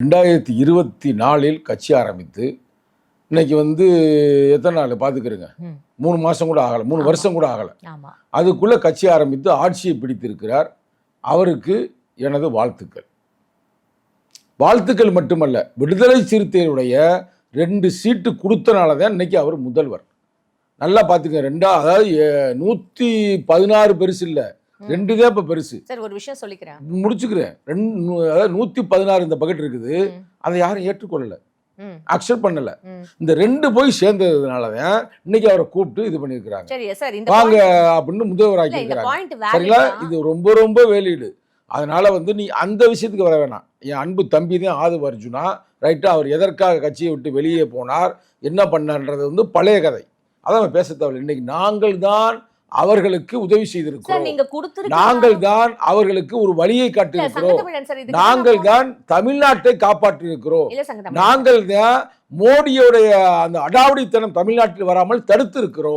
2024 கட்சி ஆரம்பித்து இன்னைக்கு எத்தனை நாள் பார்த்துக்கிறங்க, 3 மாதம் கூட ஆகலை, 3 வருஷம் கூட ஆகலை. அதுக்குள்ளே கட்சி ஆரம்பித்து ஆட்சியை பிடித்திருக்கிறார். அவருக்கு எனது வாழ்த்துக்கள். வாழ்த்துக்கள் மட்டுமல்ல, விடுதலை சிறுத்தைகளுடைய 2 சீட்டு கொடுத்தனால தான் இன்னைக்கு அவர் முதல்வர். நல்லா பார்த்துக்க, அதாவது 116 பெருசு இல்லை, 2 தான் இப்போ பெருசு. சார் ஒரு விஷயம் சொல்லிக்கிறேன், முடிச்சுக்கிறேன். அதாவது 116 இந்த பக்கெட் இருக்குது, அதை யாரும் ஏற்றுக்கொள்ளலை, அக்செப்ட் பண்ணல. இந்த 2 போய் சேர்ந்ததுனால தான் இன்னைக்கு அவரை கூப்பிட்டு இது பண்ணியிருக்கிறாங்க, வாங்க அப்படின்னு முதல்வர் ஆக்கியிருக்கிறாங்க. சரிங்களா? இது ரொம்ப ரொம்ப வேலீடு. அதனால நீ அந்த விஷயத்துக்கு வர வேணாம். என் அன்பு தம்பி தான் ஆதவ அர்ஜுனா, ரைட்டா? அவர் எதற்காக கட்சியை விட்டு வெளியே போனார், என்ன பண்ணார்ன்றது பழைய கதை, அதான் பேச தேவையில்லை. இன்னைக்கு நாங்கள் தான் அவர்களுக்கு உதவி செய்திருக்கிறோம், நாங்கள் தான் அவர்களுக்கு ஒரு வழியை காட்டியிருக்கிறோம், நாங்கள் தான் தமிழ்நாட்டை காப்பாற்றியிருக்கிறோம், நாங்கள் தான் மோடியோடைய அந்த அடாவடித்தனம் தமிழ்நாட்டில் வராமல் தடுத்து இருக்கிறோம்.